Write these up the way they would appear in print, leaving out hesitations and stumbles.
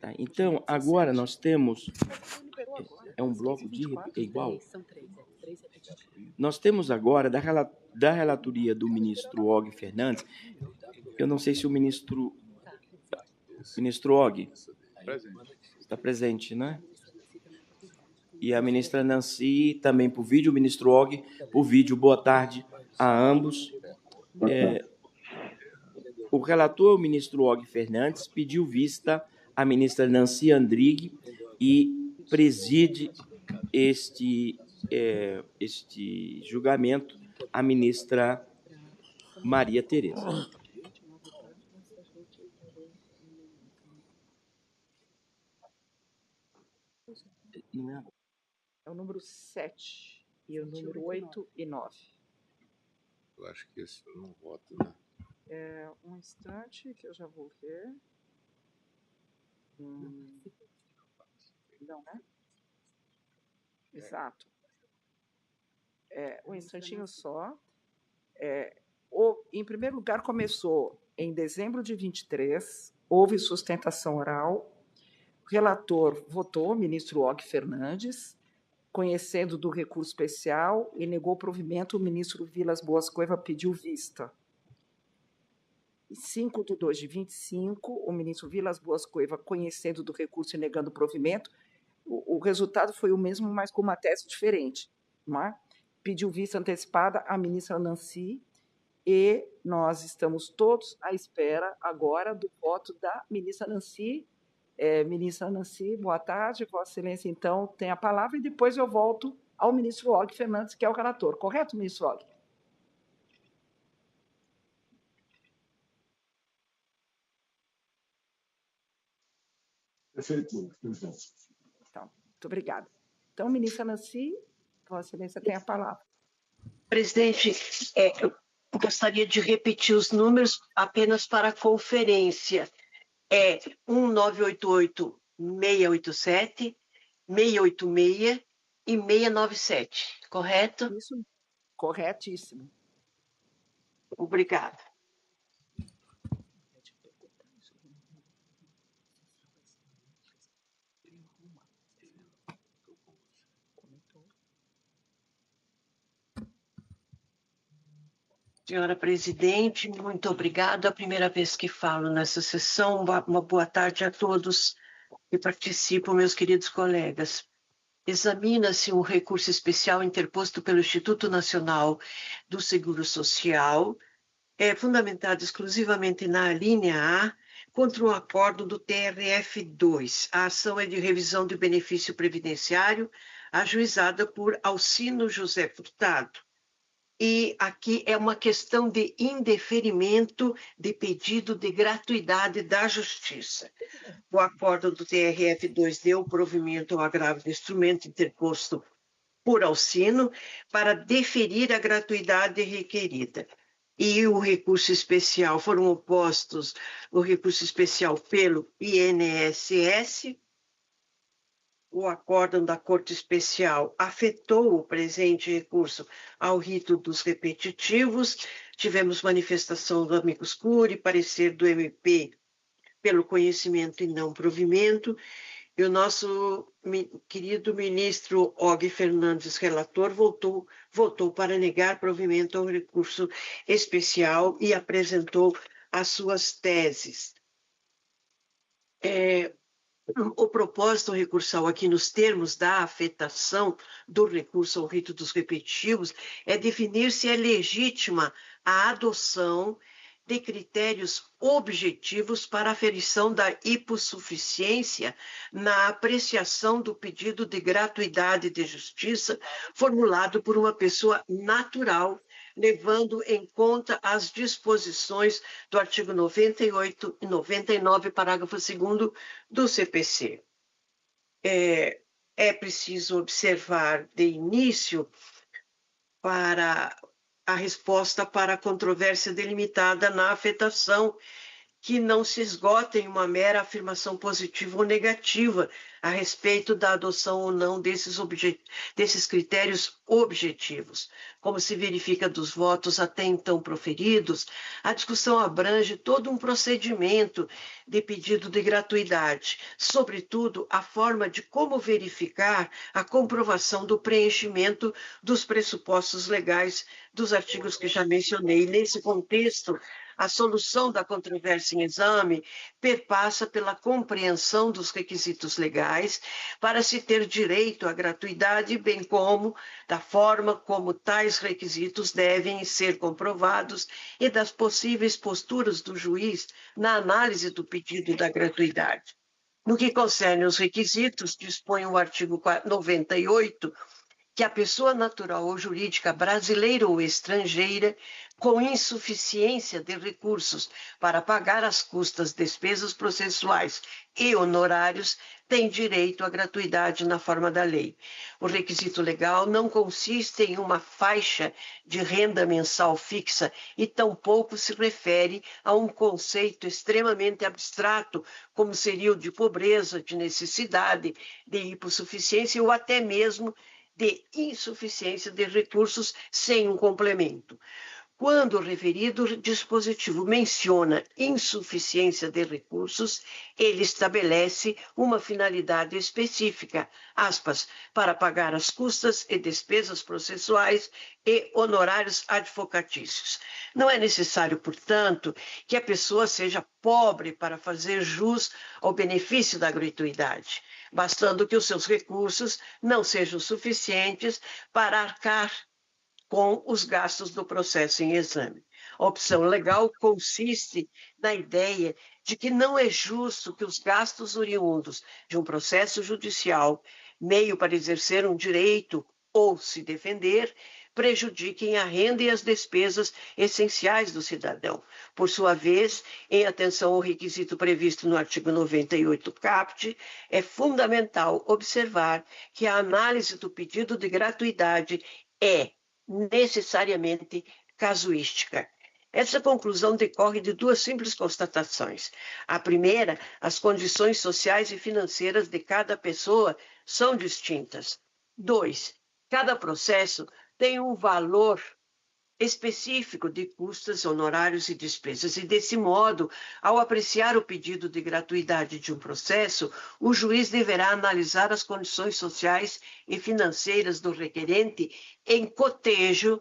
Tá, então, agora nós temos... É um bloco de... É igual? Nós temos agora, da relatoria do ministro Og Fernandes, eu não sei se o ministro... Ministro Og está presente, né? E a ministra Nancy também por vídeo, o ministro Og por vídeo. Boa tarde a ambos. O relator, o ministro Og Fernandes, pediu vista à ministra Nancy Andrighi e preside este julgamento a ministra Maria Tereza. É o número 7 e o número 8 e 9. Eu acho que esse eu não voto, né? Um instante que eu já vou ver. Não, né? Exato. Um instantinho só. Em primeiro lugar, começou em dezembro de 23, houve sustentação oral. O relator votou, o ministro Og Fernandes, conhecendo do recurso especial e negou provimento, o ministro Vilas Boas Coiva pediu vista. Em 5 de 2 de 25, o ministro Vilas Boas Coiva, conhecendo do recurso e negando provimento, o resultado foi o mesmo, mas com uma tese diferente. Não é? Pediu vista antecipada à ministra Nancy e nós estamos todos à espera agora do voto da ministra Nancy. Ministra Nancy, boa tarde. Vossa Excelência, então, tem a palavra e depois eu volto ao ministro Og Fernandes, que é o relator. Correto, ministro Og? Perfeito. Então, muito obrigada. Então, ministra Nancy, Vossa Excelência tem a palavra. Presidente, eu gostaria de repetir os números apenas para a conferência. 1988-687, 686 e 697, correto? Isso, corretíssimo. Obrigada. Senhora presidente, muito obrigada. É a primeira vez que falo nessa sessão. Uma boa tarde a todos que participam, meus queridos colegas. Examina-se um recurso especial interposto pelo Instituto Nacional do Seguro Social, fundamentado exclusivamente na linha A, contra um acordo do TRF2. A ação é de revisão de benefício previdenciário, ajuizada por Alcino José Furtado. E aqui é uma questão de indeferimento de pedido de gratuidade da Justiça. O acordo do TRF2 deu provimento ao agravo do instrumento interposto por Alcino para deferir a gratuidade requerida. E o recurso especial, foram opostos o recurso especial pelo INSS. O acórdão da Corte Especial afetou o presente recurso ao rito dos repetitivos. Tivemos manifestação do amicus curiae, parecer do MP pelo conhecimento e não provimento. E o nosso querido ministro Og Fernandes, relator, votou para negar provimento ao recurso especial e apresentou as suas teses. O propósito recursal aqui nos termos da afetação do recurso ao rito dos repetitivos é definir se é legítima a adoção de critérios objetivos para aferição da hipossuficiência na apreciação do pedido de gratuidade de justiça formulado por uma pessoa natural, levando em conta as disposições do artigo 98 e 99, parágrafo 2º do CPC. É preciso observar de início para a resposta para a controvérsia delimitada na afetação que não se esgota em uma mera afirmação positiva ou negativa a respeito da adoção ou não desses critérios objetivos. Como se verifica dos votos até então proferidos, a discussão abrange todo um procedimento de pedido de gratuidade, sobretudo a forma de como verificar a comprovação do preenchimento dos pressupostos legais dos artigos que já mencionei. Nesse contexto, a solução da controvérsia em exame perpassa pela compreensão dos requisitos legais para se ter direito à gratuidade, bem como da forma como tais requisitos devem ser comprovados e das possíveis posturas do juiz na análise do pedido da gratuidade. No que concerne os requisitos, dispõe o artigo 98 que a pessoa natural ou jurídica brasileira ou estrangeira, com insuficiência de recursos para pagar as custas, despesas processuais e honorários, tem direito à gratuidade na forma da lei. O requisito legal não consiste em uma faixa de renda mensal fixa e tampouco se refere a um conceito extremamente abstrato, como seria o de pobreza, de necessidade, de hipossuficiência ou até mesmo de insuficiência de recursos sem um complemento. Quando o referido dispositivo menciona insuficiência de recursos, ele estabelece uma finalidade específica, aspas, para pagar as custas e despesas processuais e honorários advocatícios. Não é necessário, portanto, que a pessoa seja pobre para fazer jus ao benefício da gratuidade, bastando que os seus recursos não sejam suficientes para arcar com os gastos do processo em exame. A opção legal consiste na ideia de que não é justo que os gastos oriundos de um processo judicial, meio para exercer um direito ou se defender, prejudiquem a renda e as despesas essenciais do cidadão. Por sua vez, em atenção ao requisito previsto no artigo 98 caput, é fundamental observar que a análise do pedido de gratuidade é necessariamente casuística. Essa conclusão decorre de duas simples constatações. A primeira, as condições sociais e financeiras de cada pessoa são distintas. 2, cada processo tem um valor específico de custas, honorários e despesas. E, desse modo, ao apreciar o pedido de gratuidade de um processo, o juiz deverá analisar as condições sociais e financeiras do requerente em cotejo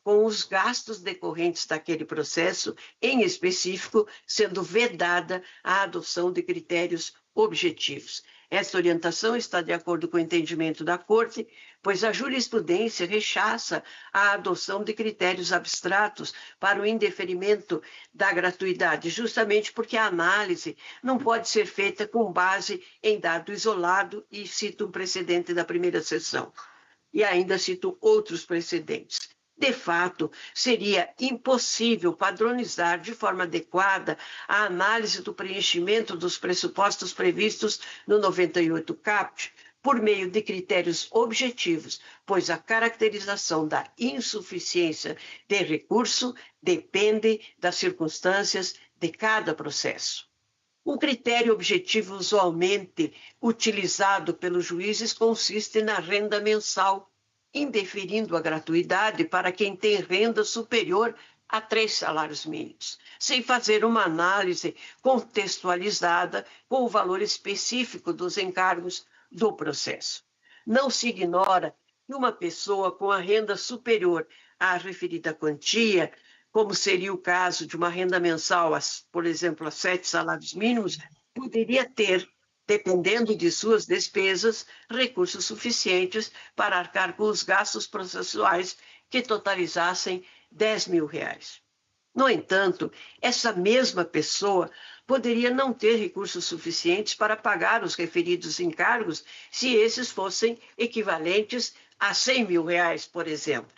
com os gastos decorrentes daquele processo, em específico, sendo vedada a adoção de critérios objetivos. Esta orientação está de acordo com o entendimento da Corte, pois a jurisprudência rechaça a adoção de critérios abstratos para o indeferimento da gratuidade, justamente porque a análise não pode ser feita com base em dado isolado, e cito um precedente da primeira sessão. E ainda cito outros precedentes. De fato, seria impossível padronizar de forma adequada a análise do preenchimento dos pressupostos previstos no 98 caput por meio de critérios objetivos, pois a caracterização da insuficiência de recurso depende das circunstâncias de cada processo. O critério objetivo usualmente utilizado pelos juízes consiste na renda mensal, indeferindo a gratuidade para quem tem renda superior a 3 salários mínimos, sem fazer uma análise contextualizada com o valor específico dos encargos do processo. Não se ignora que uma pessoa com a renda superior à referida quantia, como seria o caso de uma renda mensal, por exemplo, a 7 salários mínimos, poderia ter, dependendo de suas despesas, recursos suficientes para arcar com os gastos processuais que totalizassem R$10.000. No entanto, essa mesma pessoa poderia não ter recursos suficientes para pagar os referidos encargos se esses fossem equivalentes a R$100.000, por exemplo.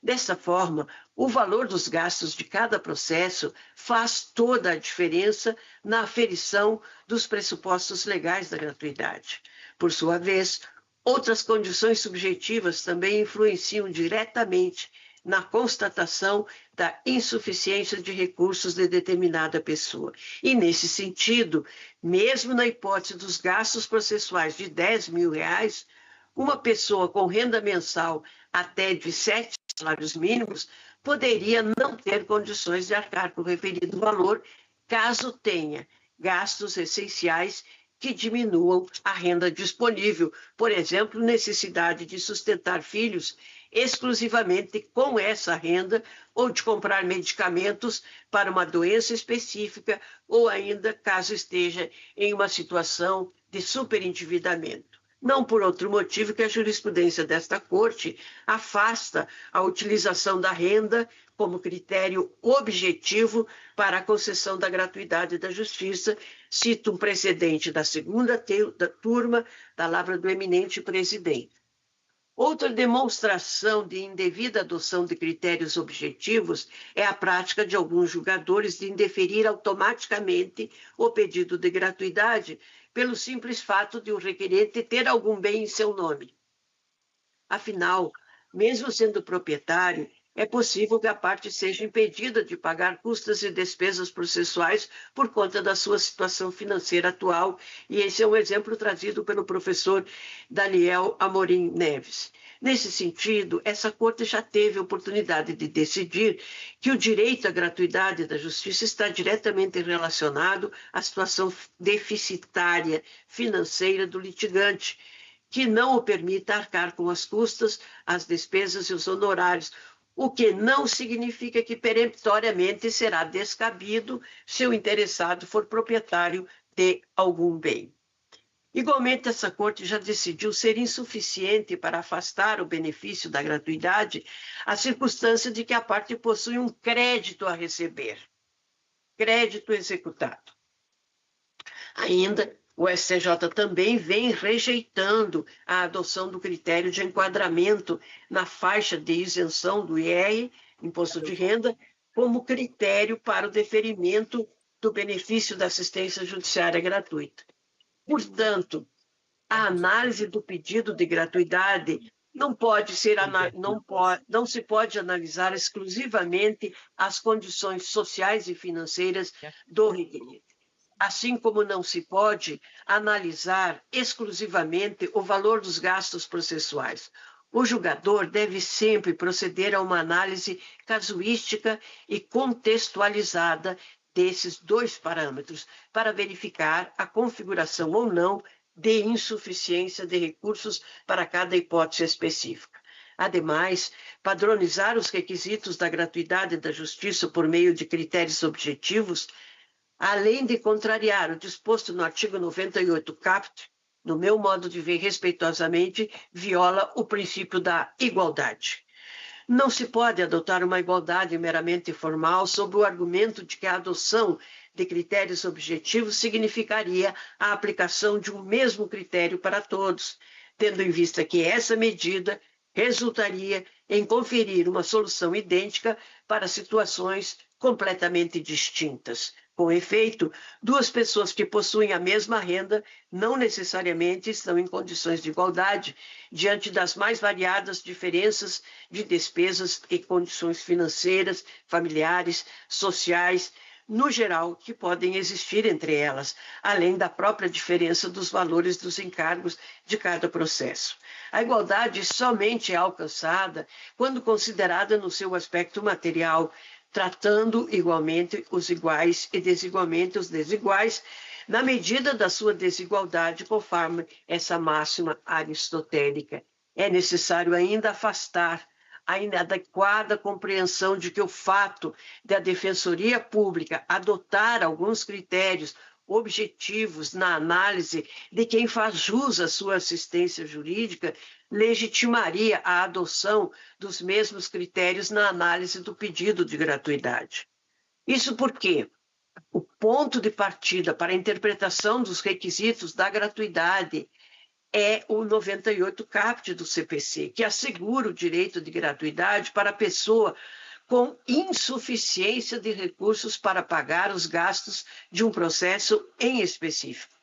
Dessa forma, o valor dos gastos de cada processo faz toda a diferença na aferição dos pressupostos legais da gratuidade. Por sua vez, outras condições subjetivas também influenciam diretamente na constatação da insuficiência de recursos de determinada pessoa. E, nesse sentido, mesmo na hipótese dos gastos processuais de R$10.000, uma pessoa com renda mensal até de 7 salários mínimos poderia não ter condições de arcar com o referido valor, caso tenha gastos essenciais que diminuam a renda disponível, por exemplo, necessidade de sustentar filhos exclusivamente com essa renda ou de comprar medicamentos para uma doença específica ou ainda caso esteja em uma situação de superendividamento. Não por outro motivo que a jurisprudência desta Corte afasta a utilização da renda como critério objetivo para a concessão da gratuidade da justiça. Cito um precedente da segunda turma da Lavra do eminente presidente. Outra demonstração de indevida adoção de critérios objetivos é a prática de alguns julgadores de indeferir automaticamente o pedido de gratuidade pelo simples fato de o requerente ter algum bem em seu nome. Afinal, mesmo sendo proprietário, é possível que a parte seja impedida de pagar custas e despesas processuais por conta da sua situação financeira atual, e esse é um exemplo trazido pelo professor Daniel Amorim Neves. Nesse sentido, essa Corte já teve a oportunidade de decidir que o direito à gratuidade da justiça está diretamente relacionado à situação deficitária financeira do litigante, que não o permita arcar com as custas, as despesas e os honorários, o que não significa que peremptoriamente será descabido se o interessado for proprietário de algum bem. Igualmente, essa Corte já decidiu ser insuficiente para afastar o benefício da gratuidade a circunstância de que a parte possui um crédito a receber, crédito executado. Ainda, o STJ também vem rejeitando a adoção do critério de enquadramento na faixa de isenção do IR, Imposto de Renda, como critério para o deferimento do benefício da assistência judiciária gratuita. Portanto, a análise do pedido de gratuidade não se pode analisar exclusivamente as condições sociais e financeiras do requerente. Assim como não se pode analisar exclusivamente o valor dos gastos processuais. O julgador deve sempre proceder a uma análise casuística e contextualizada desses dois parâmetros para verificar a configuração ou não de insuficiência de recursos para cada hipótese específica. Ademais, padronizar os requisitos da gratuidade da justiça por meio de critérios objetivos, além de contrariar o disposto no artigo 98 caput, no meu modo de ver respeitosamente, viola o princípio da igualdade. Não se pode adotar uma igualdade meramente formal sob o argumento de que a adoção de critérios objetivos significaria a aplicação de um mesmo critério para todos, tendo em vista que essa medida resultaria em conferir uma solução idêntica para situações completamente distintas. Com efeito, duas pessoas que possuem a mesma renda não necessariamente estão em condições de igualdade diante das mais variadas diferenças de despesas e condições financeiras, familiares, sociais, no geral, que podem existir entre elas, além da própria diferença dos valores dos encargos de cada processo. A igualdade somente é alcançada quando considerada no seu aspecto material, tratando igualmente os iguais e desigualmente os desiguais, na medida da sua desigualdade, conforme essa máxima aristotélica. É necessário ainda afastar a inadequada compreensão de que o fato da Defensoria Pública adotar alguns critérios objetivos na análise de quem faz jus à sua assistência jurídica legitimaria a adoção dos mesmos critérios na análise do pedido de gratuidade. Isso porque o ponto de partida para a interpretação dos requisitos da gratuidade é o 98 caput do CPC, que assegura o direito de gratuidade para a pessoa com insuficiência de recursos para pagar os gastos de um processo em específico.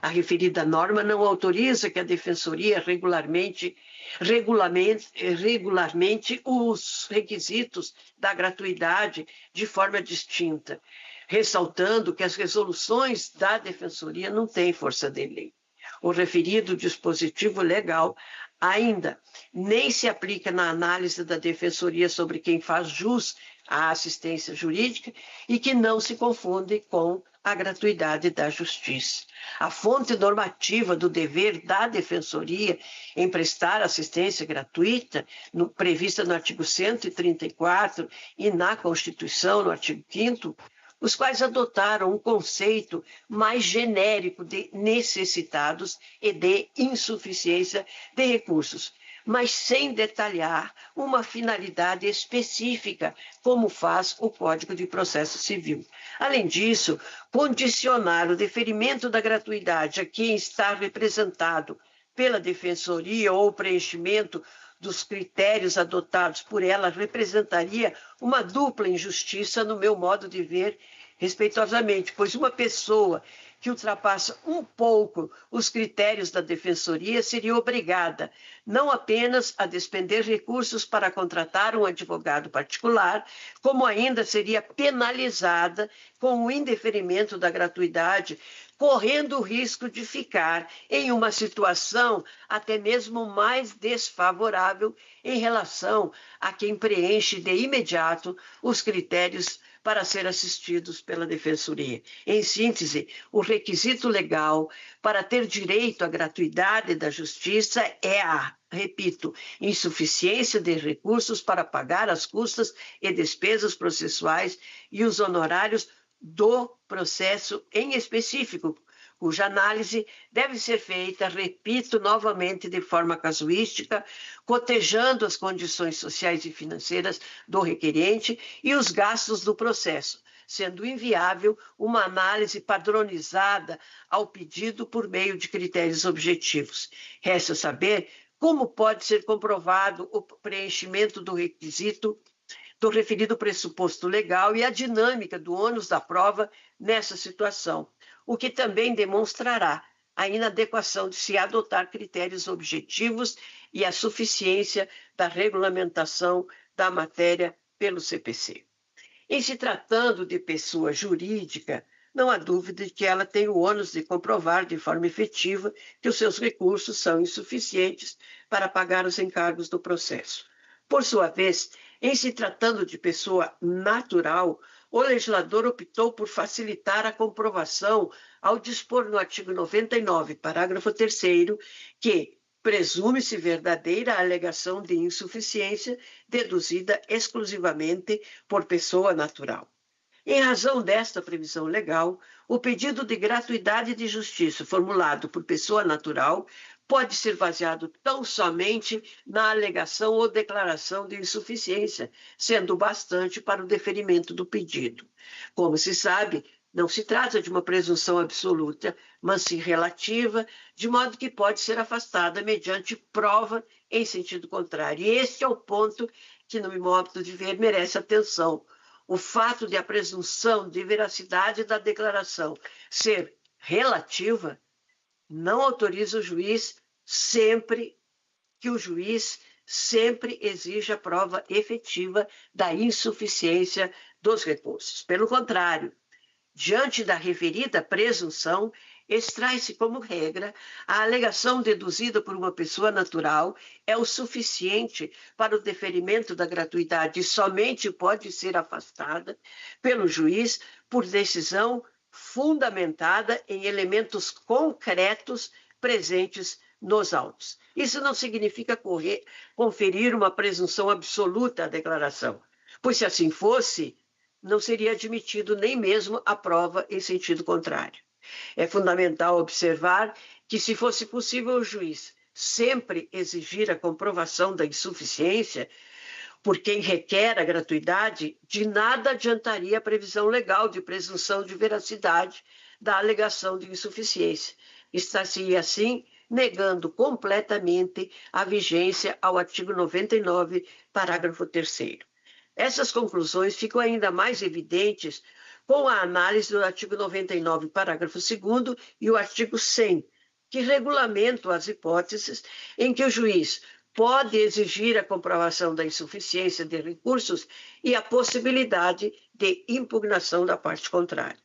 A referida norma não autoriza que a Defensoria regulamente os requisitos da gratuidade de forma distinta, ressaltando que as resoluções da Defensoria não têm força de lei. O referido dispositivo legal ainda nem se aplica na análise da Defensoria sobre quem faz jus à assistência jurídica e que não se confunde com a gratuidade da justiça. A fonte normativa do dever da Defensoria em prestar assistência gratuita, prevista no artigo 134 e na Constituição, no artigo 5º, os quais adotaram um conceito mais genérico de necessitados e de insuficiência de recursos, mas sem detalhar uma finalidade específica, como faz o Código de Processo Civil. Além disso, condicionar o deferimento da gratuidade a quem está representado pela Defensoria ou o preenchimento dos critérios adotados por ela representaria uma dupla injustiça, no meu modo de ver, respeitosamente, pois uma pessoa que ultrapassa um pouco os critérios da Defensoria seria obrigada não apenas a despender recursos para contratar um advogado particular, como ainda seria penalizada com o indeferimento da gratuidade, correndo o risco de ficar em uma situação até mesmo mais desfavorável em relação a quem preenche de imediato os critérios para ser assistidos pela Defensoria. Em síntese, o requisito legal para ter direito à gratuidade da justiça é repito, insuficiência de recursos para pagar as custas e despesas processuais e os honorários do processo em específico, cuja análise deve ser feita, repito novamente, de forma casuística, cotejando as condições sociais e financeiras do requerente e os gastos do processo, sendo inviável uma análise padronizada ao pedido por meio de critérios objetivos. Resta saber como pode ser comprovado o preenchimento do requisito do referido pressuposto legal e a dinâmica do ônus da prova nessa situação, o que também demonstrará a inadequação de se adotar critérios objetivos e a suficiência da regulamentação da matéria pelo CPC. Em se tratando de pessoa jurídica, não há dúvida de que ela tem o ônus de comprovar de forma efetiva que os seus recursos são insuficientes para pagar os encargos do processo. Por sua vez, em se tratando de pessoa natural, o legislador optou por facilitar a comprovação ao dispor no artigo 99, parágrafo 3º, que presume-se verdadeira a alegação de insuficiência deduzida exclusivamente por pessoa natural. Em razão desta previsão legal, o pedido de gratuidade de justiça formulado por pessoa natural pode ser baseado tão somente na alegação ou declaração de insuficiência, sendo bastante para o deferimento do pedido. Como se sabe, não se trata de uma presunção absoluta, mas sim relativa, de modo que pode ser afastada mediante prova em sentido contrário. E este é o ponto que, no meu modo de ver, merece atenção. O fato de a presunção de veracidade da declaração ser relativa não autoriza o juiz que o juiz sempre exija a prova efetiva da insuficiência dos recursos. Pelo contrário, diante da referida presunção, extrai-se como regra a alegação deduzida por uma pessoa natural é o suficiente para o deferimento da gratuidade e somente pode ser afastada pelo juiz por decisão fundamentada em elementos concretos presentes nos autos. Isso não significa conferir uma presunção absoluta à declaração, pois se assim fosse, não seria admitido nem mesmo a prova em sentido contrário. É fundamental observar que, se fosse possível o juiz sempre exigir a comprovação da insuficiência por quem requer a gratuidade, de nada adiantaria a previsão legal de presunção de veracidade da alegação de insuficiência. Está-se, assim, negando completamente a vigência ao artigo 99, parágrafo 3º. Essas conclusões ficam ainda mais evidentes com a análise do artigo 99, parágrafo 2º, e o artigo 100, que regulamentam as hipóteses em que o juiz pode exigir a comprovação da insuficiência de recursos e a possibilidade de impugnação da parte contrária.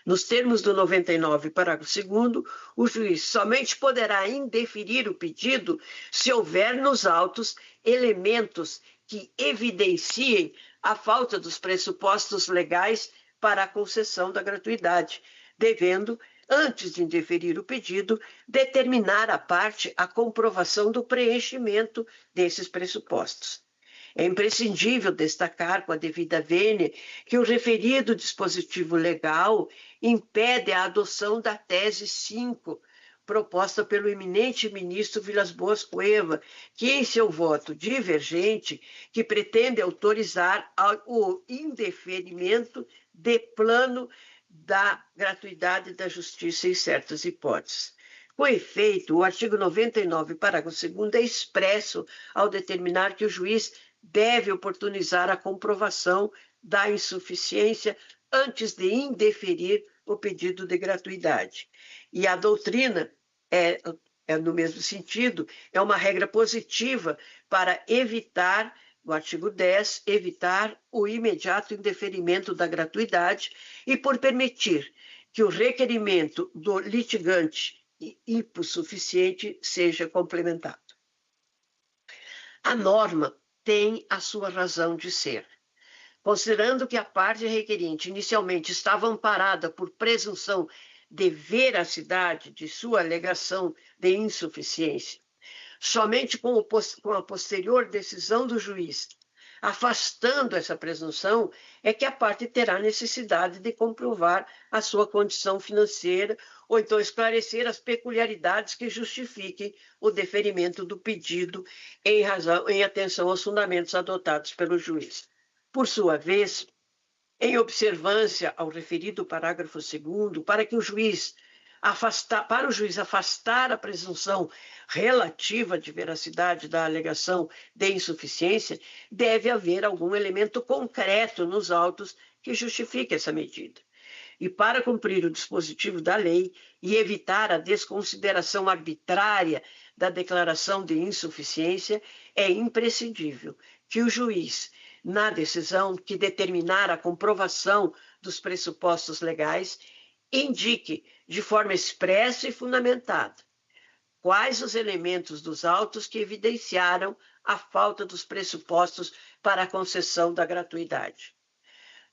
Nos termos do 99, parágrafo 2º, o juiz somente poderá indeferir o pedido se houver nos autos elementos que evidenciem a falta dos pressupostos legais para a concessão da gratuidade, devendo, antes de indeferir o pedido, determinar à parte a comprovação do preenchimento desses pressupostos. É imprescindível destacar, com a devida vênia, que o referido dispositivo legal impede a adoção da tese 5, proposta pelo eminente ministro Vilas Boas Cueva, que, em seu voto divergente, que pretende autorizar o indeferimento de plano da gratuidade da justiça em certas hipóteses. Com efeito, o artigo 99, parágrafo 2º, é expresso ao determinar que o juiz deve oportunizar a comprovação da insuficiência antes de indeferir o pedido de gratuidade. E a doutrina é no mesmo sentido, é uma regra positiva para evitar, no artigo 10, evitar o imediato indeferimento da gratuidade e por permitir que o requerimento do litigante hipossuficiente seja complementado. A norma tem a sua razão de ser. Considerando que a parte requerente inicialmente estava amparada por presunção de veracidade de sua alegação de insuficiência, somente com a posterior decisão do juiz, afastando essa presunção, é que a parte terá necessidade de comprovar a sua condição financeira ou então esclarecer as peculiaridades que justifiquem o deferimento do pedido em atenção aos fundamentos adotados pelo juiz. Por sua vez, em observância ao referido parágrafo 2º, para o juiz afastar a presunção relativa de veracidade da alegação de insuficiência, deve haver algum elemento concreto nos autos que justifique essa medida. E para cumprir o dispositivo da lei e evitar a desconsideração arbitrária da declaração de insuficiência, é imprescindível que o juiz, na decisão que determinar a comprovação dos pressupostos legais, indique de forma expressa e fundamentada quais os elementos dos autos que evidenciaram a falta dos pressupostos para a concessão da gratuidade.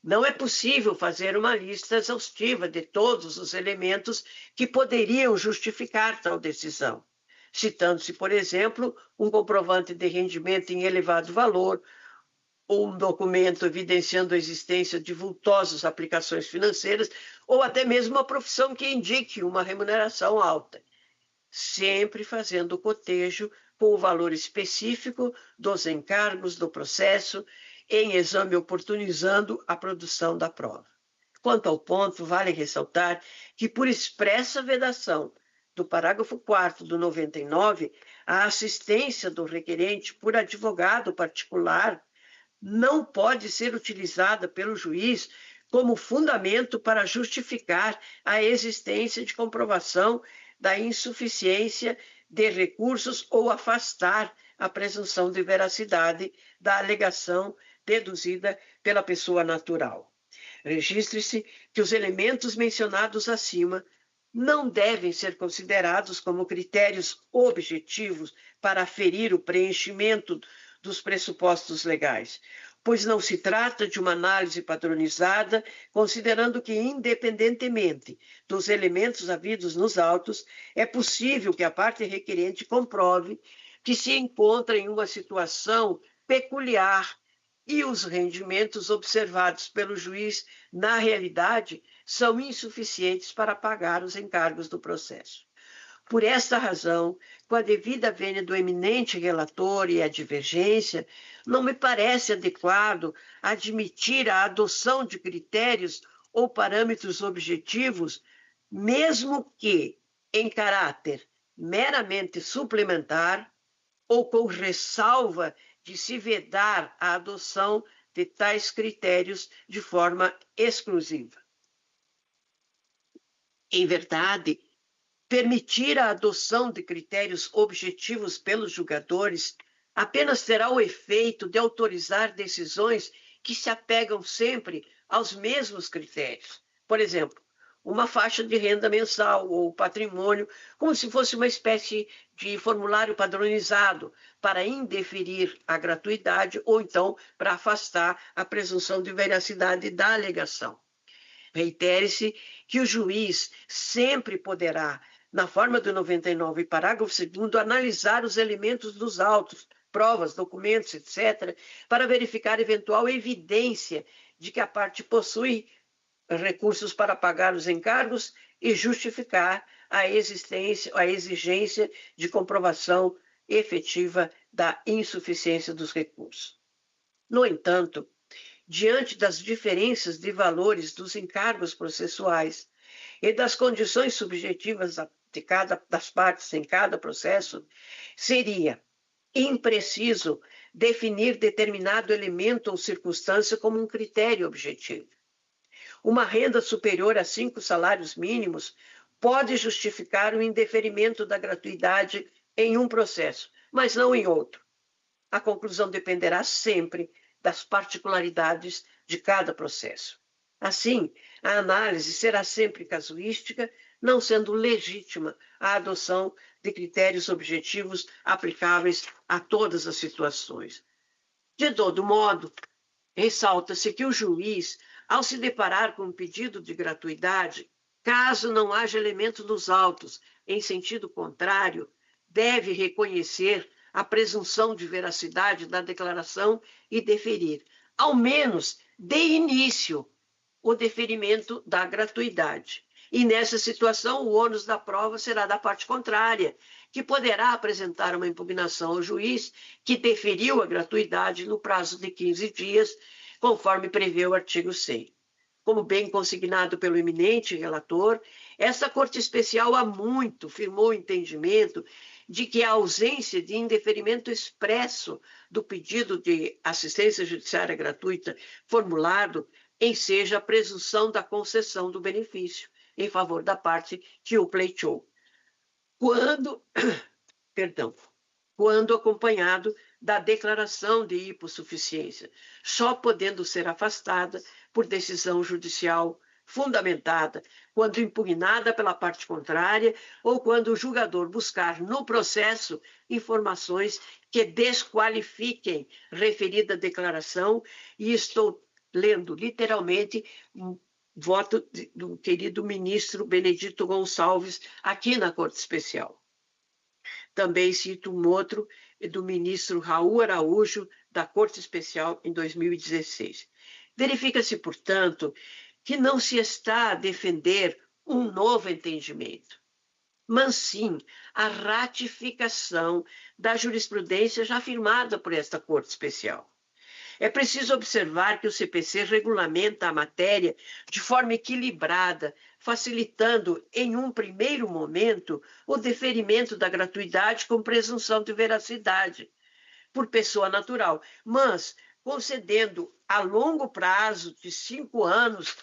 Não é possível fazer uma lista exaustiva de todos os elementos que poderiam justificar tal decisão, citando-se, por exemplo, um comprovante de rendimento em elevado valor, um documento evidenciando a existência de vultosas aplicações financeiras ou até mesmo uma profissão que indique uma remuneração alta, sempre fazendo cotejo com o valor específico dos encargos do processo, em exame oportunizando a produção da prova. Quanto ao ponto, vale ressaltar que, por expressa vedação do parágrafo 4º do 99, a assistência do requerente por advogado particular não pode ser utilizada pelo juiz como fundamento para justificar a existência de comprovação da insuficiência de recursos ou afastar a presunção de veracidade da alegação deduzida pela pessoa natural. Registre-se que os elementos mencionados acima não devem ser considerados como critérios objetivos para aferir o preenchimento dos pressupostos legais, pois não se trata de uma análise padronizada, considerando que, independentemente dos elementos havidos nos autos, é possível que a parte requerente comprove que se encontra em uma situação peculiar e os rendimentos observados pelo juiz, na realidade, são insuficientes para pagar os encargos do processo. Por esta razão, com a devida vênia do eminente relator e a divergência, não me parece adequado admitir a adoção de critérios ou parâmetros objetivos, mesmo que em caráter meramente suplementar ou com ressalva de se vedar a adoção de tais critérios de forma exclusiva. Em verdade, permitir a adoção de critérios objetivos pelos julgadores apenas terá o efeito de autorizar decisões que se apegam sempre aos mesmos critérios. Por exemplo, uma faixa de renda mensal ou patrimônio, como se fosse uma espécie de formulário padronizado para indeferir a gratuidade ou então para afastar a presunção de veracidade da alegação. Reitere-se que o juiz sempre poderá, na forma do 99, parágrafo 2º, analisar os elementos dos autos, provas, documentos, etc., para verificar eventual evidência de que a parte possui recursos para pagar os encargos e justificar a exigência de comprovação efetiva da insuficiência dos recursos. No entanto, diante das diferenças de valores dos encargos processuais e das condições subjetivas das partes em cada processo, seria impreciso definir determinado elemento ou circunstância como um critério objetivo. Uma renda superior a 5 salários mínimos pode justificar o indeferimento da gratuidade em um processo, mas não em outro. A conclusão dependerá sempre das particularidades de cada processo. Assim, a análise será sempre casuística, não sendo legítima a adoção de critérios objetivos aplicáveis a todas as situações. De todo modo, ressalta-se que o juiz, ao se deparar com um pedido de gratuidade, caso não haja elemento nos autos em sentido contrário, deve reconhecer a presunção de veracidade da declaração e deferir, ao menos de início, o deferimento da gratuidade. E nessa situação, o ônus da prova será da parte contrária, que poderá apresentar uma impugnação ao juiz que deferiu a gratuidade no prazo de 15 dias, conforme prevê o artigo 100. Como bem consignado pelo eminente relator, essa Corte Especial há muito firmou o entendimento de que a ausência de indeferimento expresso do pedido de assistência judiciária gratuita formulado enseja a presunção da concessão do benefício em favor da parte que o pleiteou, quando acompanhado da declaração de hipossuficiência, só podendo ser afastada por decisão judicial fundamentada, quando impugnada pela parte contrária ou quando o julgador buscar no processo informações que desqualifiquem referida declaração, e estou lendo literalmente um voto do querido ministro Benedito Gonçalves aqui na Corte Especial. Também cito um outro do ministro Raul Araújo, da Corte Especial, em 2016. Verifica-se, portanto, que não se está a defender um novo entendimento, mas sim a ratificação da jurisprudência já firmada por esta Corte Especial. É preciso observar que o CPC regulamenta a matéria de forma equilibrada, facilitando, em um primeiro momento, o deferimento da gratuidade com presunção de veracidade por pessoa natural, mas concedendo a longo prazo de 5 anos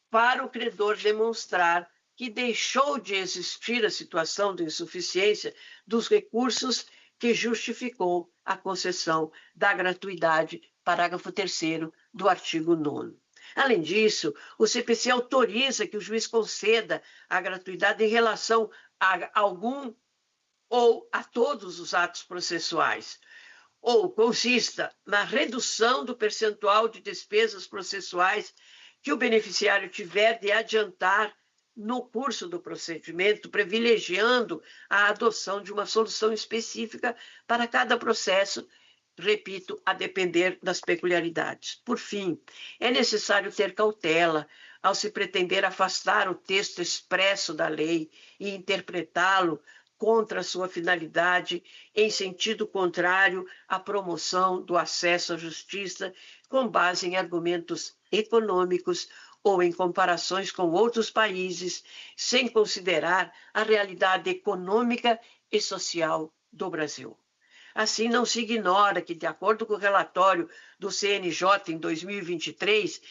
para o credor demonstrar que deixou de existir a situação de insuficiência dos recursos que justificou a concessão da gratuidade, parágrafo 3º do artigo 9º. Além disso, o CPC autoriza que o juiz conceda a gratuidade em relação a algum ou a todos os atos processuais, ou consista na redução do percentual de despesas processuais que o beneficiário tiver de adiantar no curso do procedimento, privilegiando a adoção de uma solução específica para cada processo, repito, a depender das peculiaridades. Por fim, é necessário ter cautela ao se pretender afastar o texto expresso da lei e interpretá-lo contra a sua finalidade, em sentido contrário à promoção do acesso à justiça, com base em argumentos econômicos ou em comparações com outros países, sem considerar a realidade econômica e social do Brasil. Assim, não se ignora que, de acordo com o relatório do CNJ em 2023,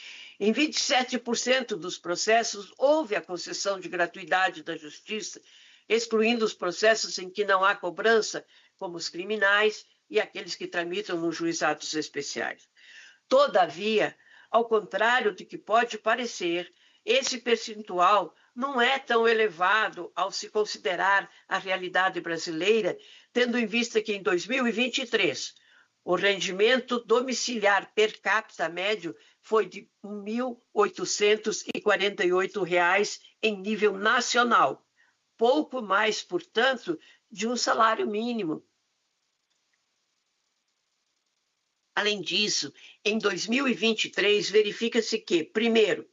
Em 27% dos processos, houve a concessão de gratuidade da justiça, excluindo os processos em que não há cobrança, como os criminais e aqueles que tramitam nos juizados especiais. Todavia, ao contrário do que pode parecer, esse percentual não é tão elevado ao se considerar a realidade brasileira, tendo em vista que em 2023 o rendimento domiciliar per capita médio foi de R$ 1.848 em nível nacional, pouco mais, portanto, de um salário mínimo. Além disso, em 2023, verifica-se que, primeiro,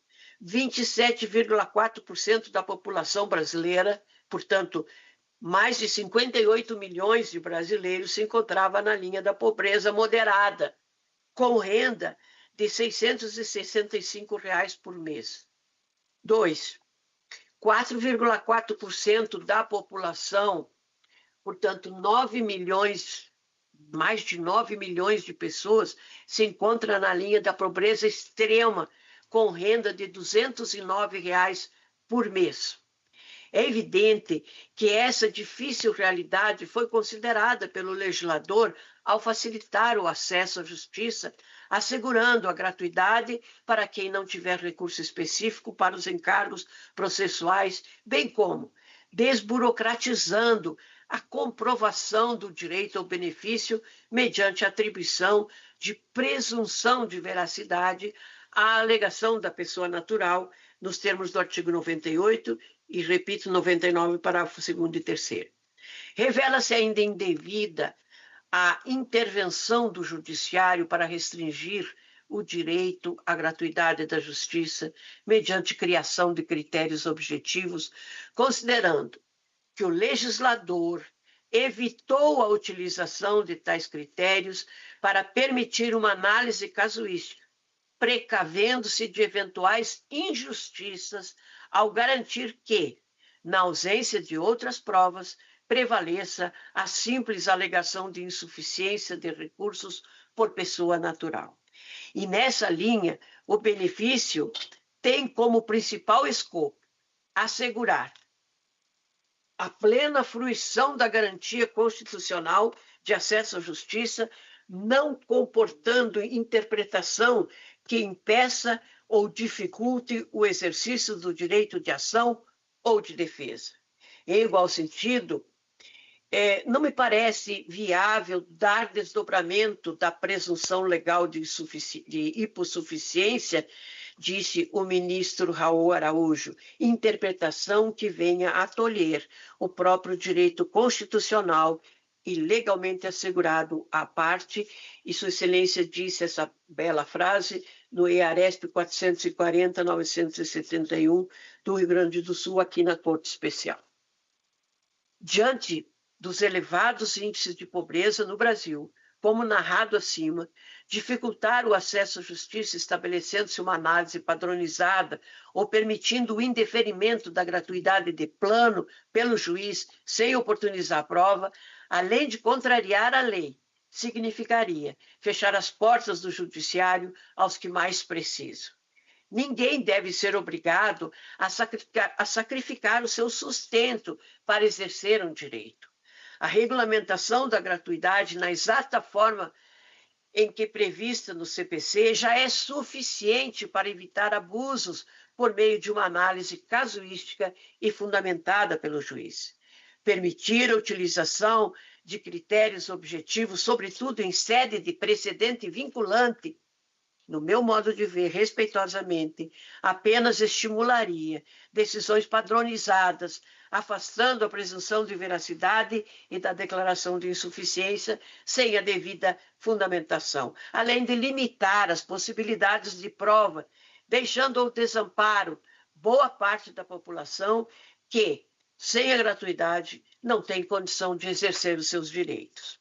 27,4% da população brasileira, portanto, mais de 58 milhões de brasileiros se encontrava na linha da pobreza moderada, com renda de R$ 665 por mês. 2. 4,4% da população, portanto, mais de 9 milhões de pessoas se encontram na linha da pobreza extrema, com renda de R$ 209 por mês. É evidente que essa difícil realidade foi considerada pelo legislador ao facilitar o acesso à justiça, assegurando a gratuidade para quem não tiver recurso específico para os encargos processuais, bem como desburocratizando a comprovação do direito ao benefício mediante atribuição de presunção de veracidade à alegação da pessoa natural, nos termos do artigo 98 e, repito, 99, parágrafo 2º e 3º. Revela-se ainda indevida a intervenção do judiciário para restringir o direito à gratuidade da justiça mediante criação de critérios objetivos, considerando que o legislador evitou a utilização de tais critérios para permitir uma análise casuística, precavendo-se de eventuais injustiças ao garantir que, na ausência de outras provas, prevaleça a simples alegação de insuficiência de recursos por pessoa natural. E nessa linha, o benefício tem como principal escopo assegurar a plena fruição da garantia constitucional de acesso à justiça, não comportando interpretação que impeça ou dificulte o exercício do direito de ação ou de defesa. Em igual sentido, não me parece viável dar desdobramento da presunção legal de hipossuficiência, disse o ministro Raul Araújo, interpretação que venha a tolher o próprio direito constitucional e legalmente assegurado à parte, e Sua Excelência disse essa bela frase no EARESP 440-971 do Rio Grande do Sul, aqui na Corte Especial. Diante dos elevados índices de pobreza no Brasil, como narrado acima, dificultar o acesso à justiça estabelecendo-se uma análise padronizada ou permitindo o indeferimento da gratuidade de plano pelo juiz sem oportunizar a prova, além de contrariar a lei, significaria fechar as portas do judiciário aos que mais precisam. Ninguém deve ser obrigado a sacrificar o seu sustento para exercer um direito. A regulamentação da gratuidade, na exata forma em que prevista no CPC, já é suficiente para evitar abusos por meio de uma análise casuística e fundamentada pelo juiz. Permitir a utilização de critérios objetivos, sobretudo em sede de precedente vinculante, no meu modo de ver, respeitosamente, apenas estimularia decisões padronizadas, afastando a presunção de veracidade e da declaração de insuficiência sem a devida fundamentação, além de limitar as possibilidades de prova, deixando ao desamparo boa parte da população que, sem a gratuidade, não tem condição de exercer os seus direitos.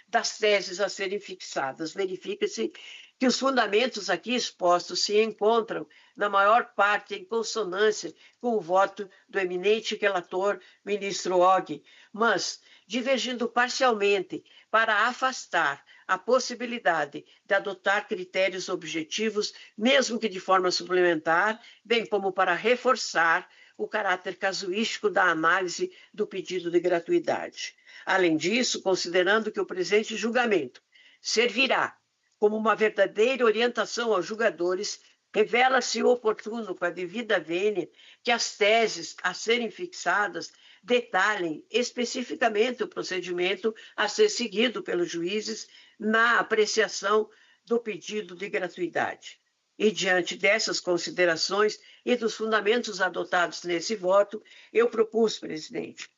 Das teses a serem fixadas, verifica-se que os fundamentos aqui expostos se encontram, na maior parte, em consonância com o voto do eminente relator, ministro Og, mas divergindo parcialmente para afastar a possibilidade de adotar critérios objetivos, mesmo que de forma suplementar, bem como para reforçar o caráter casuístico da análise do pedido de gratuidade. Além disso, considerando que o presente julgamento servirá como uma verdadeira orientação aos julgadores, revela-se oportuno, com a devida vênia, que as teses a serem fixadas detalhem especificamente o procedimento a ser seguido pelos juízes na apreciação do pedido de gratuidade. E, diante dessas considerações e dos fundamentos adotados nesse voto, eu propus, presidente,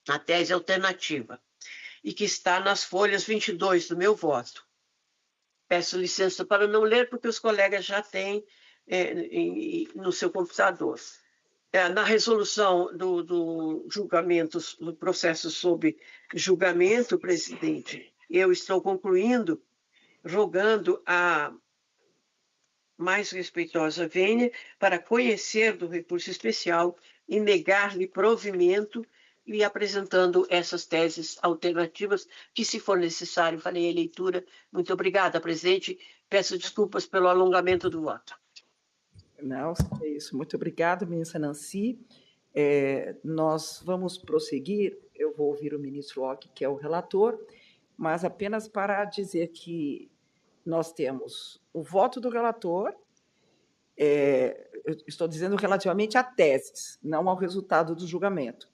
a tese alternativa, e que está nas folhas 22 do meu voto. Peço licença para não ler, porque os colegas já têm no seu computador. Na resolução do julgamento, do processo sob julgamento, presidente, eu estou concluindo, rogando a mais respeitosa vênia para conhecer do recurso especial e negar-lhe provimento e apresentando essas teses alternativas, que, se for necessário, farei a leitura. Muito obrigada, presidente. Peço desculpas pelo alongamento do voto. Não, é isso. Muito obrigada, ministra Nancy. Nós vamos prosseguir. Eu vou ouvir o ministro Ock, que é o relator, mas apenas para dizer que nós temos o voto do relator, eu estou dizendo relativamente a teses, não ao resultado do julgamento.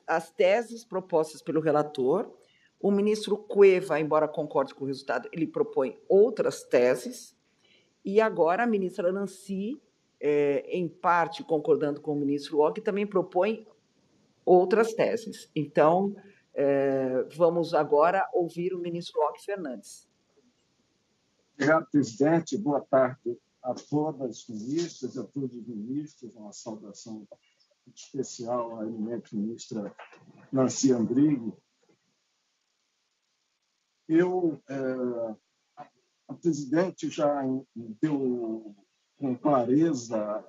As teses propostas pelo relator, o ministro Cueva, embora concorde com o resultado, ele propõe outras teses, e agora a ministra Nancy, em parte concordando com o ministro Ock, também propõe outras teses. Então, vamos agora ouvir o ministro Ock Fernandes. Obrigado, presidente. Boa tarde a todas as ministras, a todos os ministros. Uma saudação especial à eminente ministra Nancy Andrighi. A presidente já deu com clareza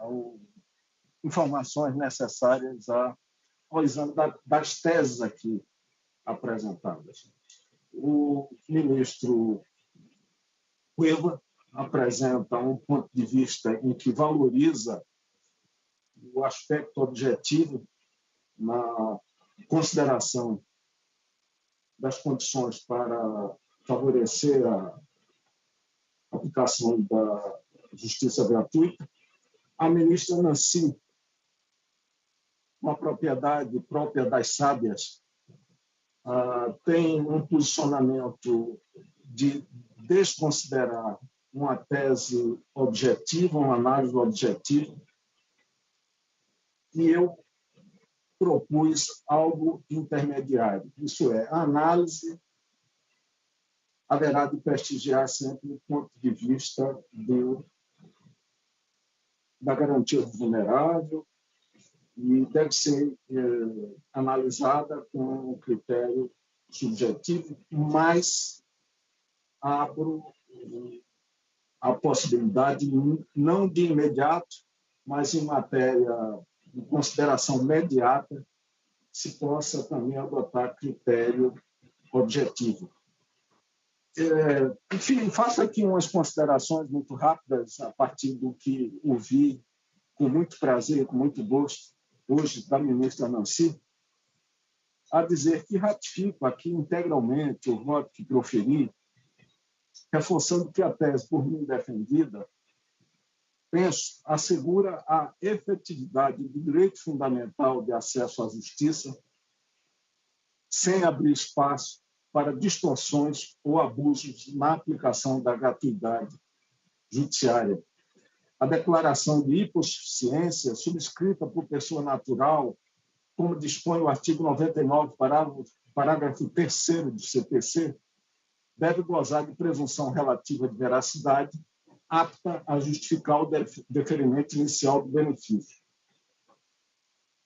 informações necessárias ao exame das teses aqui apresentadas. O ministro Cueva apresenta um ponto de vista em que valoriza o aspecto objetivo na consideração das condições para favorecer a aplicação da justiça gratuita. A ministra Nancy, uma propriedade própria das sábias, tem um posicionamento de desconsiderar uma tese objetiva, uma análise objetiva, e eu propus algo intermediário. Isso é, a análise haverá de prestigiar sempre o ponto de vista da garantia do vulnerável e deve ser analisada com um critério subjetivo, mas abro a possibilidade, não de imediato, mas em matéria de consideração imediata, se possa também adotar critério objetivo. Enfim, faço aqui umas considerações muito rápidas a partir do que ouvi com muito prazer, com muito gosto, hoje, da ministra Nancy, a dizer que ratifico aqui integralmente o voto que proferi, reforçando que a tese por mim defendida, penso, assegura a efetividade do direito fundamental de acesso à justiça, sem abrir espaço para distorções ou abusos na aplicação da gratuidade judiciária. A declaração de hipossuficiência, subscrita por pessoa natural, como dispõe o artigo 99, parágrafo 3º do CPC, deve gozar de presunção relativa de veracidade, apta a justificar o deferimento inicial do benefício.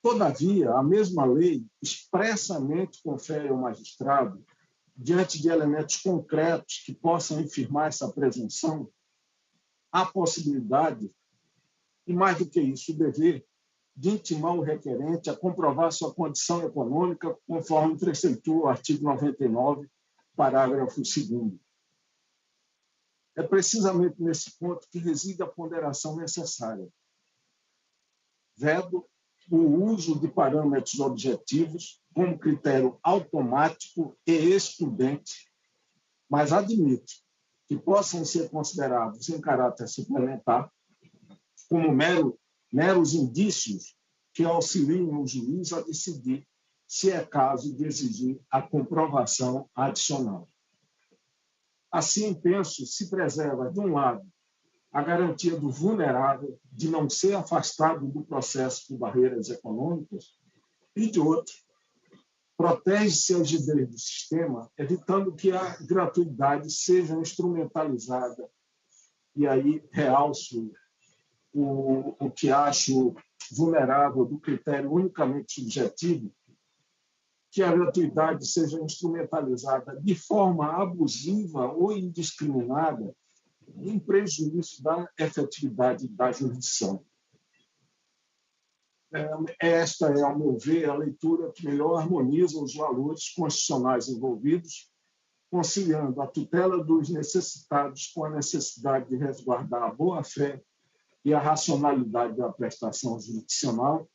Todavia, a mesma lei expressamente confere ao magistrado, diante de elementos concretos que possam infirmar essa presunção, a possibilidade, e mais do que isso, o dever, de intimar o requerente a comprovar sua condição econômica, conforme preceitua o artigo 99 parágrafo 2º. É precisamente nesse ponto que reside a ponderação necessária. Vedo o uso de parâmetros objetivos como critério automático e excludente, mas admito que possam ser considerados em caráter suplementar como meros indícios que auxiliem o juiz a decidir se é caso de exigir a comprovação adicional. Assim, penso, se preserva, de um lado, a garantia do vulnerável de não ser afastado do processo por barreiras econômicas e, de outro, protege-se as ideias do sistema, evitando que a gratuidade seja instrumentalizada. E aí realço o que acho vulnerável do critério unicamente subjetivo, que a gratuidade seja instrumentalizada de forma abusiva ou indiscriminada em prejuízo da efetividade da jurisdição. Esta é, ao meu ver, a leitura que melhor harmoniza os valores constitucionais envolvidos, conciliando a tutela dos necessitados com a necessidade de resguardar a boa-fé e a racionalidade da prestação jurisdicional,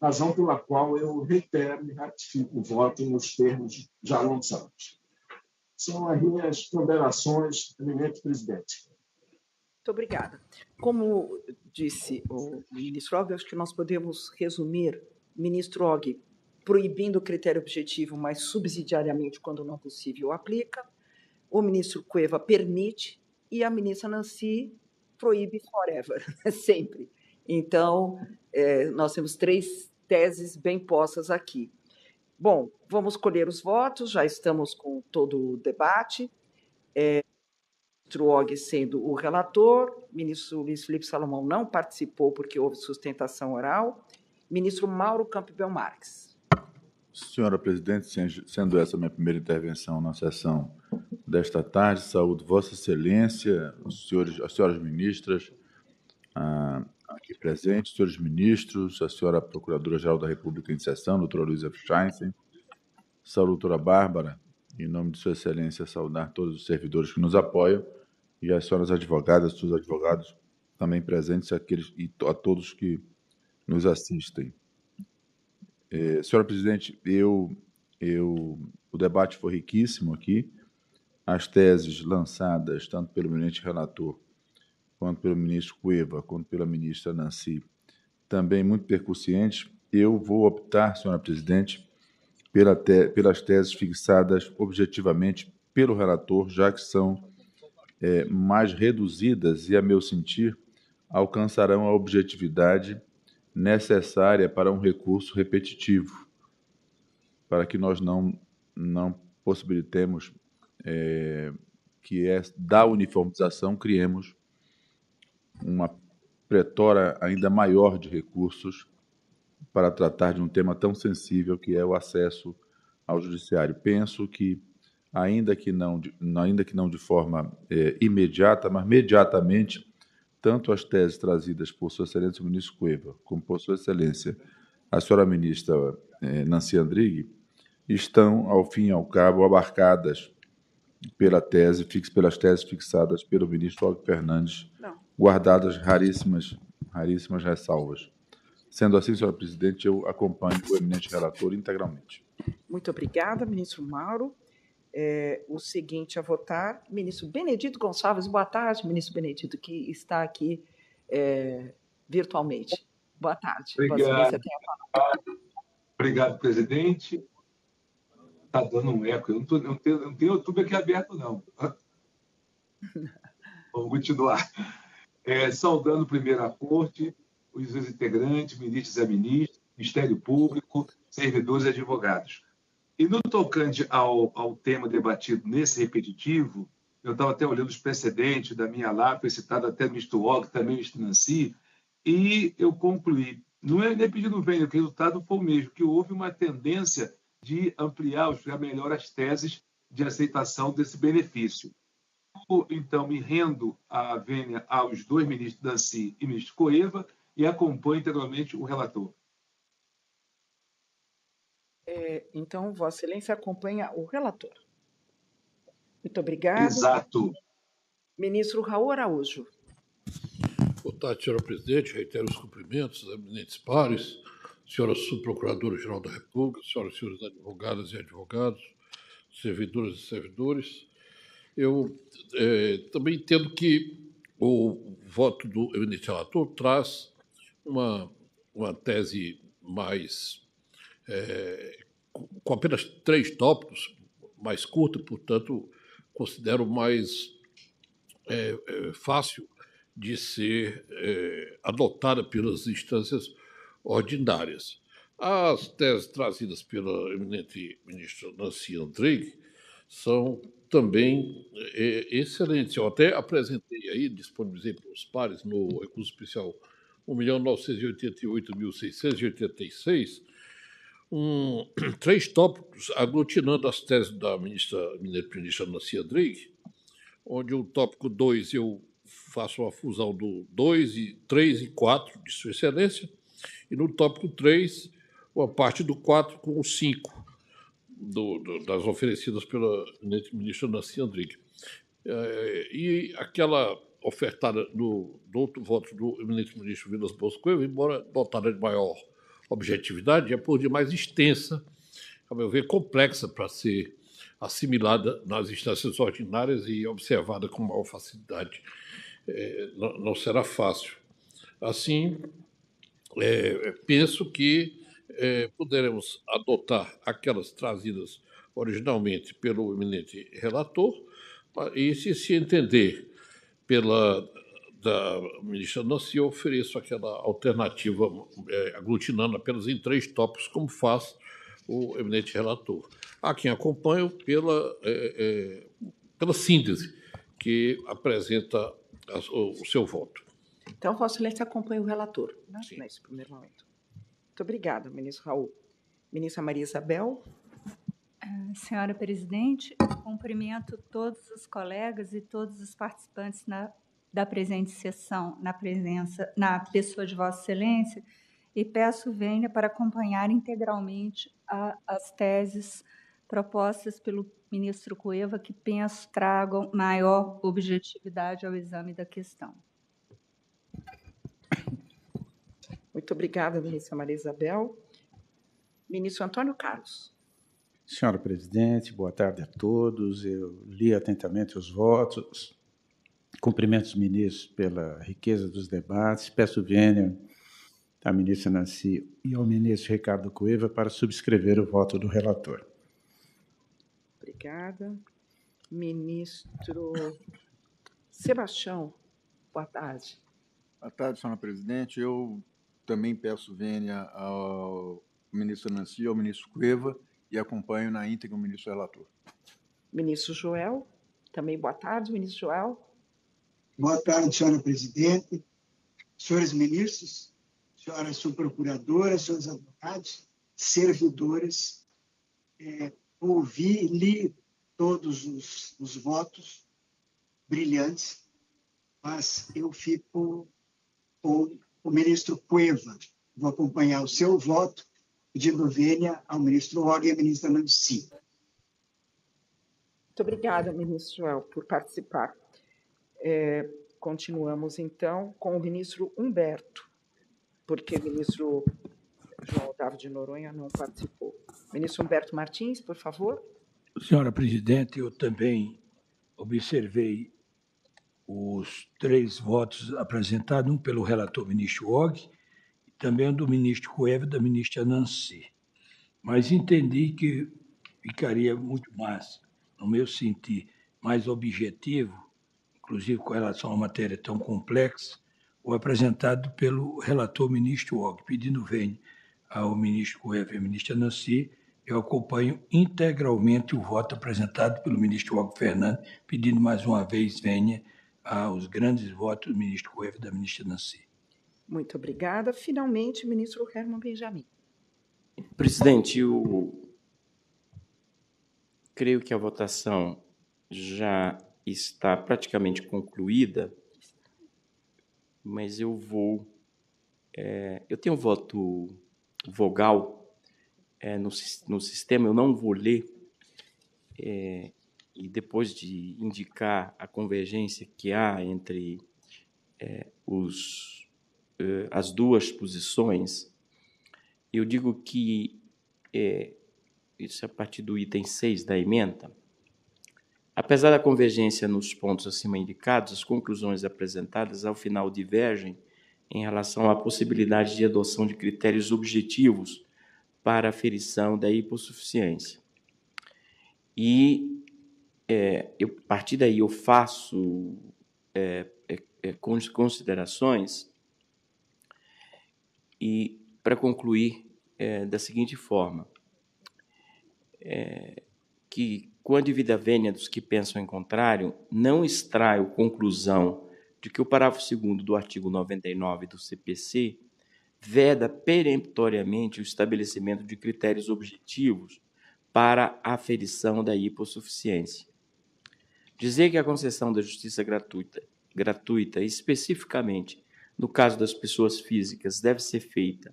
razão pela qual eu reitero e ratifico o voto nos termos já lançados. São as minhas ponderações, eminente presidente. Muito obrigada. Como disse o ministro Og, acho que nós podemos resumir, ministro Og, proibindo o critério objetivo, mas subsidiariamente, quando não possível, aplica. O ministro Cueva permite e a ministra Nancy proíbe forever, sempre. Então, nós temos 3 teses bem postas aqui. Bom, vamos colher os votos, já estamos com todo o debate. Ministro Og sendo o relator, ministro Luiz Felipe Salomão não participou porque houve sustentação oral. Ministro Mauro Campbell Marques. Senhora presidente, sendo essa minha primeira intervenção na sessão desta tarde, saúdo Vossa Excelência, as senhoras ministras aqui presentes, senhores ministros, a senhora Procuradora-Geral da República em sessão, doutora Luísa Steinsen, saúdo doutora Bárbara, em nome de Sua Excelência, saudar todos os servidores que nos apoiam e as senhoras advogadas, seus advogados também presentes, e a todos que nos assistem. Senhora presidente, o debate foi riquíssimo aqui. As teses lançadas, tanto pelo eminente relator, quanto pelo ministro Cueva, quanto pela ministra Nancy, também muito percussientes. Eu vou optar, senhora presidente, pelas teses fixadas objetivamente pelo relator, já que são mais reduzidas e, a meu sentir, alcançarão a objetividade necessária para um recurso repetitivo, para que nós não possibilitemos que da uniformização criemos uma pletora ainda maior de recursos para tratar de um tema tão sensível que é o acesso ao judiciário. Penso que, ainda que não de forma imediata, mas mediatamente, tanto as teses trazidas por Sua Excelência o ministro Cueva, como por Sua Excelência a senhora ministra Nancy Andrighi, estão, ao fim e ao cabo, abarcadas pelas teses fixadas pelo ministro Og Fernandes, guardadas raríssimas ressalvas. Sendo assim, senhora presidente, eu acompanho o eminente relator integralmente. Muito obrigada, ministro Mauro. O seguinte a votar, ministro Benedito Gonçalves. Boa tarde, ministro Benedito, que está aqui virtualmente. Boa tarde. Obrigado. Obrigado, presidente. Está dando um eco. Eu não tenho YouTube aqui aberto, não. Vamos continuar. Saudando primeiro a Corte, os seus integrantes, ministros e ministras, Ministério Público, servidores e advogados. E no tocante ao tema debatido nesse repetitivo, eu estava até olhando os precedentes da minha lá, foi citado até o ministro Og, também o ministro Nancy, e eu concluí, não é nem pedindo bem, o resultado foi o mesmo, que houve uma tendência de ampliar melhor as teses de aceitação desse benefício. Então, me rendo à vênia aos 2 ministros Nancy e ministro Cueva e acompanho integralmente o relator. Então, Vossa Excelência acompanha o relator. Muito obrigada. Exato. Ministro Raul Araújo. Boa tarde, senhora presidente. Reitero os cumprimentos, eminentes pares, senhora subprocuradora-geral da República, senhoras e senhores advogadas e advogados, servidoras e servidores. Eu também entendo que o voto do eminente relator traz uma tese mais com apenas 3 tópicos, mais curta, portanto, considero mais fácil de ser adotada pelas instâncias ordinárias. As teses trazidas pela eminente ministra Nancy Andrighi são também excelentes. Eu até apresentei aí, disponibilizei para os pares, no recurso especial 1.988.686, 3 tópicos aglutinando as teses da eminente ministra Nancy Andrighi, onde o tópico 2 eu faço uma fusão do 2, 3 e 4 de Sua Excelência, e no tópico 3, uma parte do 4 com o 5 das oferecidas pela ministra Nancy Andrighi. E aquela ofertada do outro voto do eminente ministro Vilas Boas Coelho, embora dotada de maior objetividade, é por demais extensa, a meu ver, complexa para ser assimilada nas instâncias ordinárias e observada com maior facilidade. Não será fácil. Assim, penso que poderemos adotar aquelas trazidas originalmente pelo eminente relator, e, se entender da ministra Nancy, eu ofereço aquela alternativa aglutinando apenas em 3 tópicos, como faz o eminente relator. Há quem acompanhe pela síntese que apresenta o seu voto. Então, Vossa Excelência acompanha o relator, né, Sim. nesse primeiro momento. Muito obrigada, ministro Raul. Ministra Maria Isabel. Senhora presidente, eu cumprimento todos os colegas e todos os participantes da presente sessão, na pessoa de Vossa Excelência, e peço vênia para acompanhar integralmente as teses propostas pelo ministro Cueva, que penso tragam maior objetividade ao exame da questão. Muito obrigada, ministra Maria Isabel. Ministro Antônio Carlos. Senhora presidente, boa tarde a todos. Eu li atentamente os votos. Cumprimento os ministros pela riqueza dos debates. Peço vênia à ministra Nancy e ao ministro Ricardo Cueva para subscrever o voto do relator. Obrigada. Ministro Sebastião, boa tarde. Boa tarde, senhora presidente. Eu também peço vênia ao ministro Nancy e ao ministro Cueva e acompanho na íntegra o ministro relator. Ministro Joel, também boa tarde, ministro Joel. Boa tarde, senhora presidente, senhores ministros, senhoras subprocuradoras, senhores advogados, servidores. Ouvi e li todos os votos brilhantes, mas eu fico com o ministro Cueva. Vou acompanhar o seu voto, pedindo vênia ao ministro Og e à ministra Nancy. Muito obrigada, ministro Joel, por participar. Continuamos, então, com o ministro Humberto, porque o ministro João Otávio de Noronha não participou. Ministro Humberto Martins, por favor. Senhora presidente, eu também observei os 3 votos apresentados, um pelo relator ministro Og, e também do ministro Cueva e da ministra Nancy. Mas entendi que ficaria muito mais, no meu sentir, mais objetivo, inclusive com relação a uma matéria tão complexa, o apresentado pelo relator ministro Og, pedindo vênia ao ministro Cueva e à ministra Nancy. Eu acompanho integralmente o voto apresentado pelo ministro Og Fernandes, pedindo mais uma vez vênia aos grandes votos do ministro Cueva e da ministra Nancy. Muito obrigada. Finalmente, ministro Herman Benjamin. Presidente, eu creio que a votação já está praticamente concluída, mas eu tenho um voto vogal no sistema, eu não vou ler, e depois de indicar a convergência que há entre as duas posições, eu digo que, isso é a partir do item 6 da emenda, apesar da convergência nos pontos acima indicados, as conclusões apresentadas ao final divergem em relação à possibilidade de adoção de critérios objetivos para a aferição da hipossuficiência. E, a partir daí, eu faço considerações e, para concluir, da seguinte forma, que, com a devida vênia dos que pensam em contrário, não extraio conclusão de que o parágrafo 2º do artigo 99 do CPC veda peremptoriamente o estabelecimento de critérios objetivos para a aferição da hipossuficiência. Dizer que a concessão da justiça gratuita, especificamente no caso das pessoas físicas, deve ser feita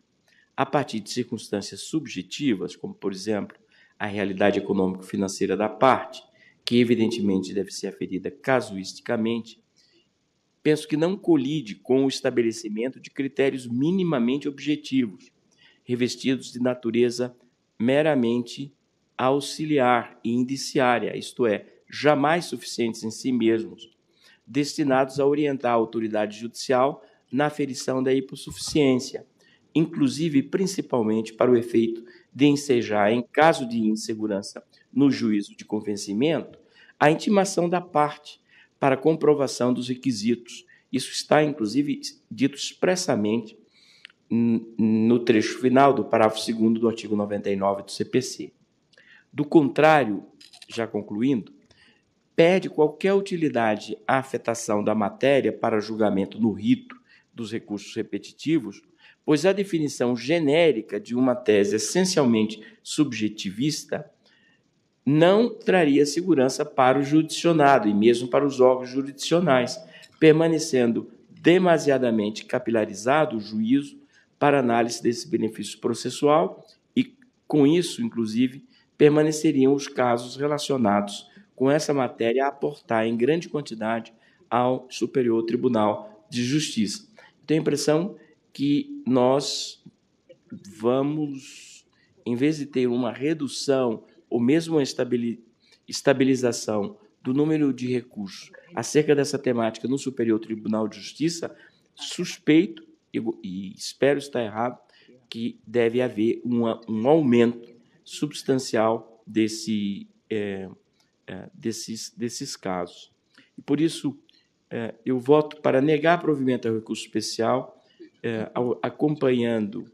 a partir de circunstâncias subjetivas, como, por exemplo, a realidade econômico-financeira da parte, que evidentemente deve ser aferida casuisticamente, penso que não colide com o estabelecimento de critérios minimamente objetivos, revestidos de natureza meramente auxiliar e indiciária, isto é, jamais suficientes em si mesmos, destinados a orientar a autoridade judicial na aferição da hipossuficiência, inclusive principalmente para o efeito de ensejar, em caso de insegurança no juízo de convencimento, a intimação da parte para comprovação dos requisitos. Isso está, inclusive, dito expressamente no trecho final do parágrafo 2º do artigo 99 do CPC. Do contrário, já concluindo, perde qualquer utilidade a afetação da matéria para julgamento no rito dos recursos repetitivos, pois a definição genérica de uma tese essencialmente subjetivista não traria segurança para o judicionado e mesmo para os órgãos jurisdicionais, permanecendo demasiadamente capilarizado o juízo para análise desse benefício processual e, com isso, inclusive, permaneceriam os casos relacionados com essa matéria a aportar em grande quantidade ao Superior Tribunal de Justiça. Tenho a impressão que nós vamos, em vez de ter uma redução ou mesmo uma estabilização do número de recursos acerca dessa temática no Superior Tribunal de Justiça, suspeito, e espero estar errado, que deve haver um aumento substancial desses casos. E, por isso, eu voto para negar provimento ao recurso especial, acompanhando,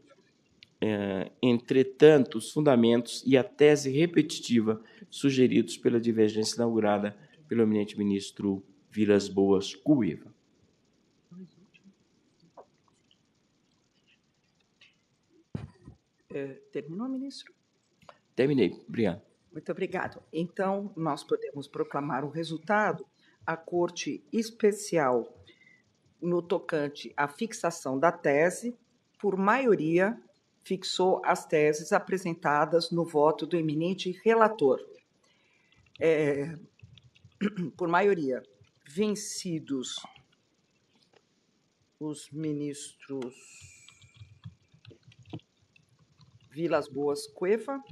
entretanto, os fundamentos e a tese repetitiva sugeridos pela divergência inaugurada pelo eminente ministro Vilas Boas Cueva. Terminou, ministro? Terminei. Obrigado. Muito obrigado. Então, nós podemos proclamar o resultado. A Corte Especial, no tocante à fixação da tese, por maioria, fixou as teses apresentadas no voto do eminente relator. Por maioria, vencidos os ministros Vilas Boas Cueva,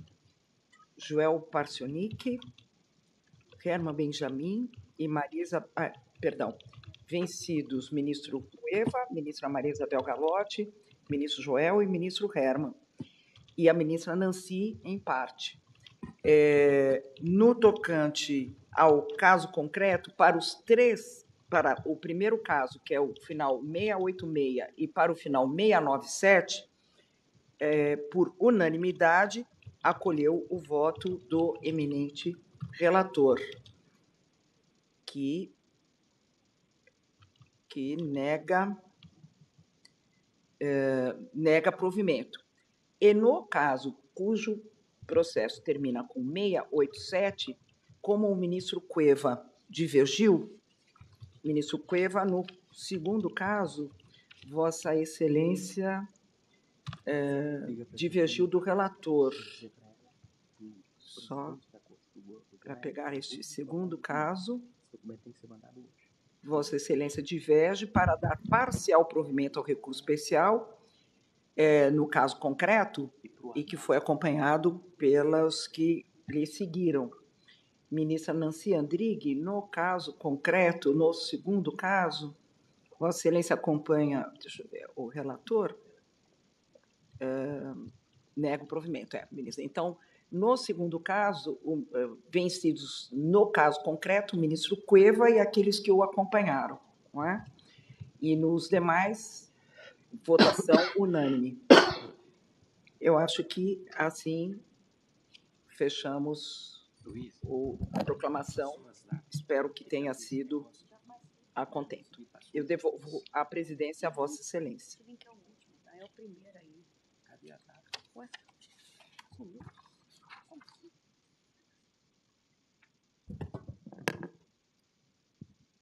Joel Parcionic, Herman Benjamin e Marisa... vencidos ministro Cueva, ministra Maria Isabel Galotti, ministro Joel e ministro Herman, e a ministra Nancy, em parte. No tocante ao caso concreto, para o primeiro caso, que é o final 686, e para o final 697, por unanimidade, acolheu o voto do eminente relator, que nega provimento. E no caso cujo processo termina com 687, como o ministro Cueva divergiu, ministro Cueva, no segundo caso, Vossa Excelência divergiu do relator. para pegar este segundo caso. Vossa Excelência diverge para dar parcial provimento ao recurso especial, no caso concreto, e que foi acompanhado pelas que lhe seguiram. Ministra Nancy Andrighi, no caso concreto, no segundo caso, Vossa Excelência acompanha, deixa eu ver, o relator, nega o provimento, ministra. Então, no segundo caso, vencidos, no caso concreto, o ministro Cueva e aqueles que o acompanharam, não é? E nos demais, votação unânime. Eu acho que, assim, fechamos a proclamação. Espero que tenha sido a contento. Eu devolvo a presidência a Vossa Excelência. É o primeiro aí. Cadê a data? Ué, sumiu. Como assim?